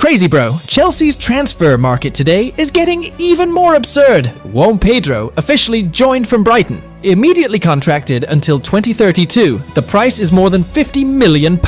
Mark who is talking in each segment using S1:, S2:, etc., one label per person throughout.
S1: Crazy bro, Chelsea's transfer market today is getting even more absurd. Joao Pedro officially joined from Brighton. Immediately contracted until 2032, the price is more than £50 million.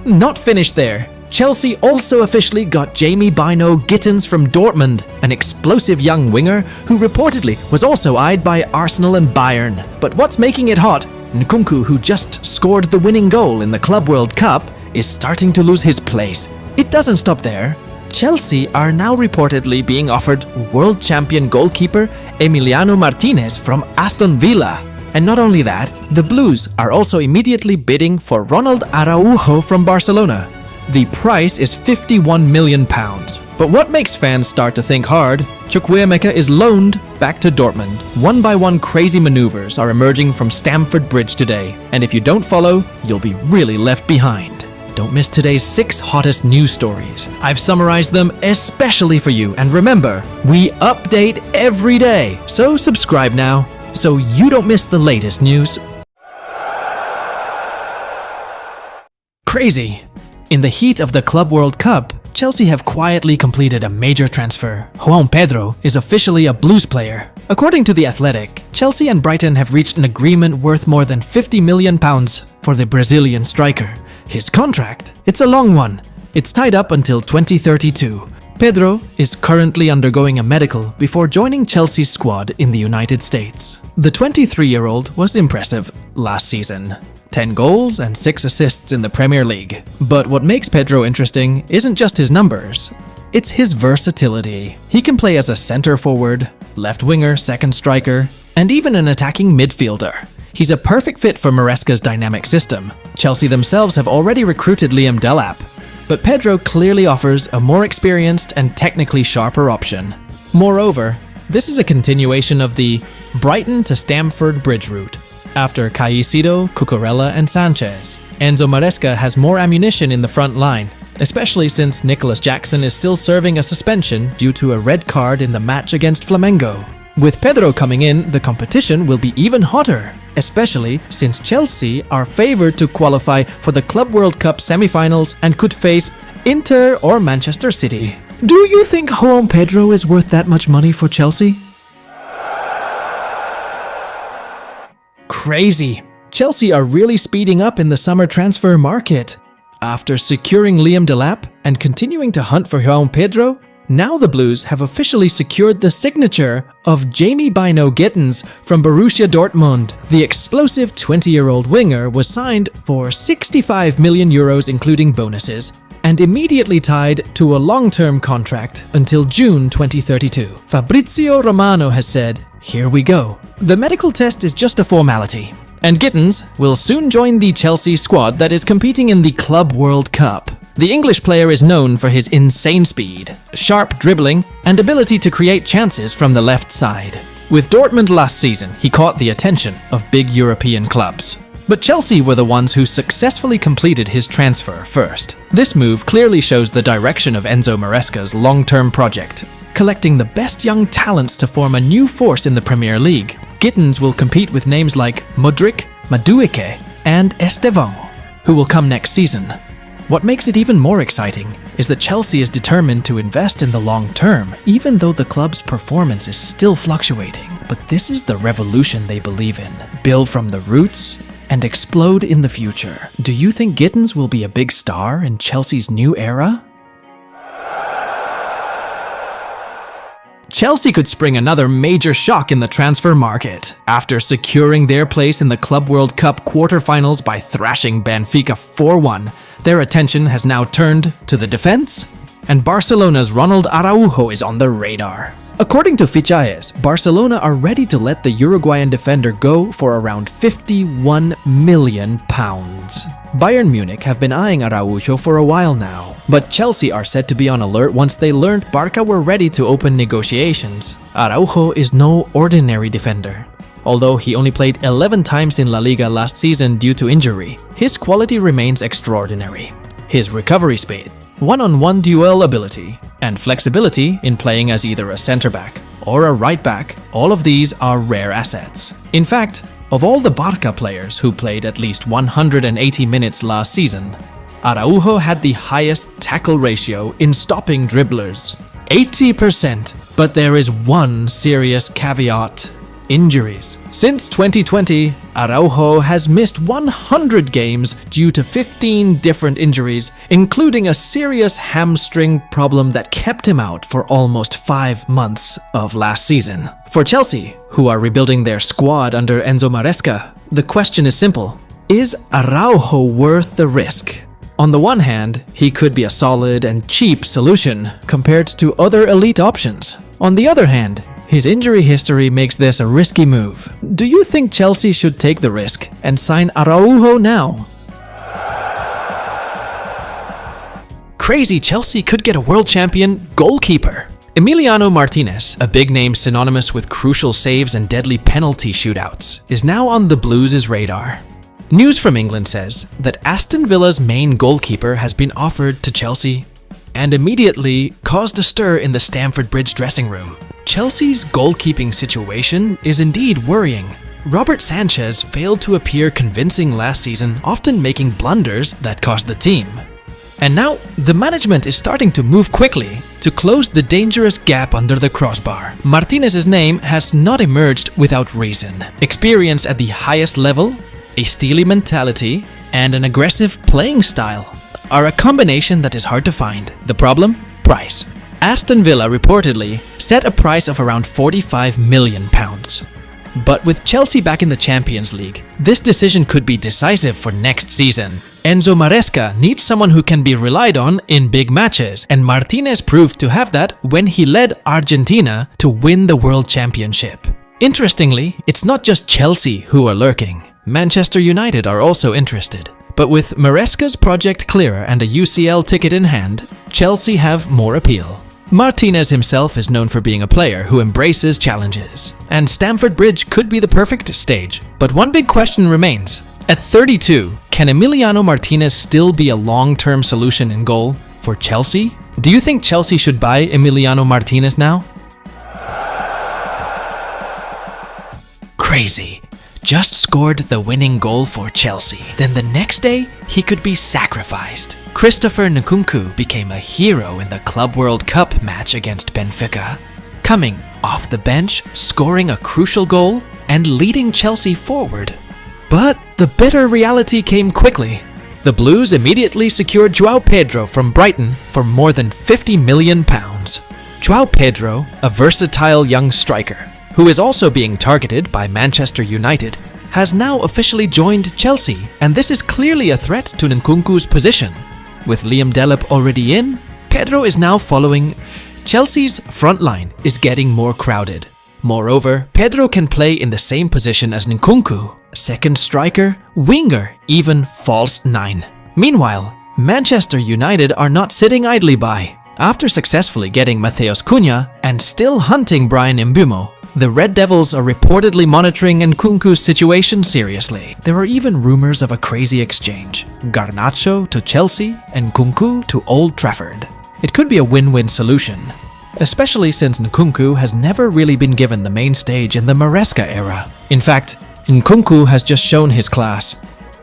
S1: Not finished there. Chelsea also officially got Jamie Bino Gittens from Dortmund, an explosive young winger who reportedly was also eyed by Arsenal and Bayern. But what's making it hot? Nkunku, who just scored the winning goal in the Club World Cup, is starting to lose his place. It doesn't stop there. Chelsea are now reportedly being offered world champion goalkeeper Emiliano Martinez from Aston Villa. And not only that, the Blues are also immediately bidding for Ronald Araujo from Barcelona. The price is £51 million. But what makes fans start to think hard? Chukwuemeka is loaned back to Dortmund. One by one crazy maneuvers are emerging from Stamford Bridge today. And if you don't follow, you'll be really left behind. Don't miss today's 6 hottest news stories. I've summarized them especially for you. And remember, we update every day. So subscribe now so you don't miss the latest news. Crazy. In the heat of the Club World Cup, Chelsea have quietly completed a major transfer. Joao Pedro is officially a Blues player. According to The Athletic, Chelsea and Brighton have reached an agreement worth more than £50 million for the Brazilian striker. His contract? It's a long one. It's tied up until 2032. Pedro is currently undergoing a medical before joining Chelsea's squad in the United States. The 23-year-old was impressive last season. 10 goals and 6 assists in the Premier League. But what makes Pedro interesting isn't just his numbers, it's his versatility. He can play as a centre forward, left winger, second striker, and even an attacking midfielder. He's a perfect fit for Maresca's dynamic system. Chelsea themselves have already recruited Liam Delap, but Pedro clearly offers a more experienced and technically sharper option. Moreover, this is a continuation of the Brighton to Stamford Bridge route. After Caicedo, Cucurella and Sanchez, Enzo Maresca has more ammunition in the front line, especially since Nicholas Jackson is still serving a suspension due to a red card in the match against Flamengo. With Pedro coming in, the competition will be even hotter, especially since Chelsea are favoured to qualify for the Club World Cup semi-finals and could face Inter or Manchester City. Do you think Joao Pedro is worth that much money for Chelsea? Crazy. Chelsea are really speeding up in the summer transfer market. After securing Liam Delap and continuing to hunt for Joao Pedro, now the Blues have officially secured the signature of Jamie Bino Gittens from Borussia Dortmund. The explosive 20-year-old winger was signed for €65 million including bonuses, and immediately tied to a long-term contract until June 2032. Fabrizio Romano has said, "Here we go." The medical test is just a formality, and Gittens will soon join the Chelsea squad that is competing in the Club World Cup. The English player is known for his insane speed, sharp dribbling, and ability to create chances from the left side. With Dortmund last season, he caught the attention of big European clubs. But Chelsea were the ones who successfully completed his transfer first. This move clearly shows the direction of Enzo Maresca's long-term project, collecting the best young talents to form a new force in the Premier League. Gittens will compete with names like Mudryk, Madueke, and Estevão, who will come next season. What makes it even more exciting is that Chelsea is determined to invest in the long term, even though the club's performance is still fluctuating. But this is the revolution they believe in. Build from the roots and explode in the future. Do you think Gittens will be a big star in Chelsea's new era? Chelsea could spring another major shock in the transfer market. After securing their place in the Club World Cup quarterfinals by thrashing Benfica 4-1, their attention has now turned to the defense, and Barcelona's Ronald Araujo is on the radar. According to Fichajes, Barcelona are ready to let the Uruguayan defender go for around £51 million. Bayern Munich have been eyeing Araujo for a while now, but Chelsea are said to be on alert once they learned Barca were ready to open negotiations. Araujo is no ordinary defender. Although he only played 11 times in La Liga last season due to injury, his quality remains extraordinary. His recovery speed, one-on-one duel ability, and flexibility in playing as either a centre-back or a right-back, all of these are rare assets. In fact, of all the Barca players who played at least 180 minutes last season, Araujo had the highest tackle ratio in stopping dribblers, 80%. But there is one serious caveat: injuries. Since 2020, Araujo has missed 100 games due to 15 different injuries, including a serious hamstring problem that kept him out for almost 5 months of last season. For Chelsea, who are rebuilding their squad under Enzo Maresca, the question is simple: is Araujo worth the risk? On the one hand, he could be a solid and cheap solution compared to other elite options. On the other hand, his injury history makes this a risky move. Do you think Chelsea should take the risk and sign Araujo now? Crazy, Chelsea could get a world champion goalkeeper. Emiliano Martinez, a big name synonymous with crucial saves and deadly penalty shootouts, is now on the Blues' radar. News from England says that Aston Villa's main goalkeeper has been offered to Chelsea and immediately caused a stir in the Stamford Bridge dressing room. Chelsea's goalkeeping situation is indeed worrying. Robert Sanchez failed to appear convincing last season, often making blunders that cost the team. And now, the management is starting to move quickly to close the dangerous gap under the crossbar. Martinez's name has not emerged without reason. Experience at the highest level, a steely mentality, and an aggressive playing style are a combination that is hard to find. The problem? Price. Aston Villa reportedly set a price of around £45 million. But with Chelsea back in the Champions League, this decision could be decisive for next season. Enzo Maresca needs someone who can be relied on in big matches, and Martinez proved to have that when he led Argentina to win the World Championship. Interestingly, it's not just Chelsea who are lurking. Manchester United are also interested. But with Maresca's project clear and a UCL ticket in hand, Chelsea have more appeal. Martinez himself is known for being a player who embraces challenges, and Stamford Bridge could be the perfect stage. But one big question remains. At 32, can Emiliano Martinez still be a long-term solution in goal for Chelsea? Do you think Chelsea should buy Emiliano Martinez now? Crazy. Just scored the winning goal for Chelsea. Then the next day, he could be sacrificed. Christopher Nkunku became a hero in the Club World Cup match against Benfica, coming off the bench, scoring a crucial goal, and leading Chelsea forward. But the bitter reality came quickly. The Blues immediately secured Joao Pedro from Brighton for more than £50 million. Joao Pedro, a versatile young striker, who is also being targeted by Manchester United, has now officially joined Chelsea, and this is clearly a threat to Nkunku's position. With Liam Delap already in, Pedro is now following. Chelsea's front line is getting more crowded. Moreover, Pedro can play in the same position as Nkunku, second striker, winger, even false nine. Meanwhile, Manchester United are not sitting idly by. After successfully getting Matheus Cunha and still hunting Bryan Mbeumo, the Red Devils are reportedly monitoring Nkunku's situation seriously. There are even rumors of a crazy exchange. Garnacho to Chelsea and Nkunku to Old Trafford. It could be a win-win solution, especially since Nkunku has never really been given the main stage in the Maresca era. In fact, Nkunku has just shown his class.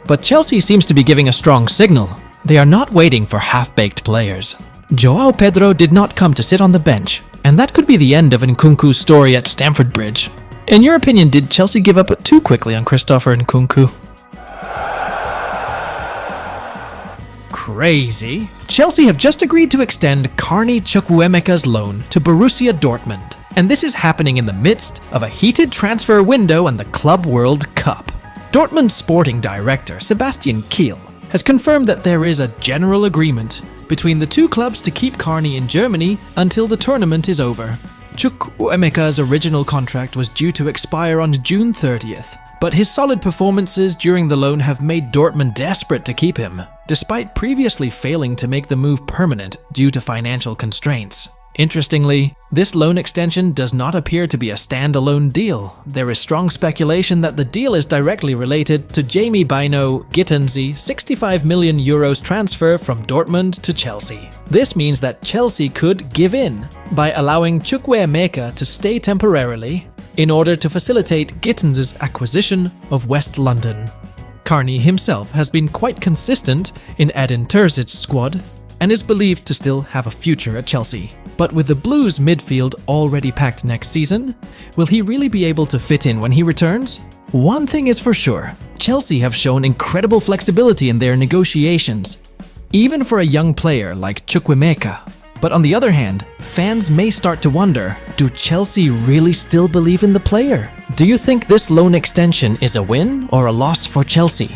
S1: But Chelsea seems to be giving a strong signal. They are not waiting for half-baked players. Joao Pedro did not come to sit on the bench, and that could be the end of Nkunku's story at Stamford Bridge. In your opinion, did Chelsea give up too quickly on Christopher Nkunku? Crazy. Chelsea have just agreed to extend Carney Chukwuemeka's loan to Borussia Dortmund, and this is happening in the midst of a heated transfer window and the Club World Cup. Dortmund's sporting director, Sebastian Kehl, has confirmed that there is a general agreement between the two clubs to keep Carney in Germany until the tournament is over. Chukwuemeka's original contract was due to expire on June 30th, but his solid performances during the loan have made Dortmund desperate to keep him, despite previously failing to make the move permanent due to financial constraints. Interestingly, this loan extension does not appear to be a standalone deal. There is strong speculation that the deal is directly related to Jamie Bynoe Gittens' €65 million transfer from Dortmund to Chelsea. This means that Chelsea could give in by allowing Chukwuemeka to stay temporarily in order to facilitate Gittens' acquisition of West London. Carney himself has been quite consistent in Edin Terzic's squad and is believed to still have a future at Chelsea. But with the Blues' midfield already packed next season, will he really be able to fit in when he returns? One thing is for sure, Chelsea have shown incredible flexibility in their negotiations, even for a young player like Chukwuemeka. But on the other hand, fans may start to wonder, do Chelsea really still believe in the player? Do you think this loan extension is a win or a loss for Chelsea?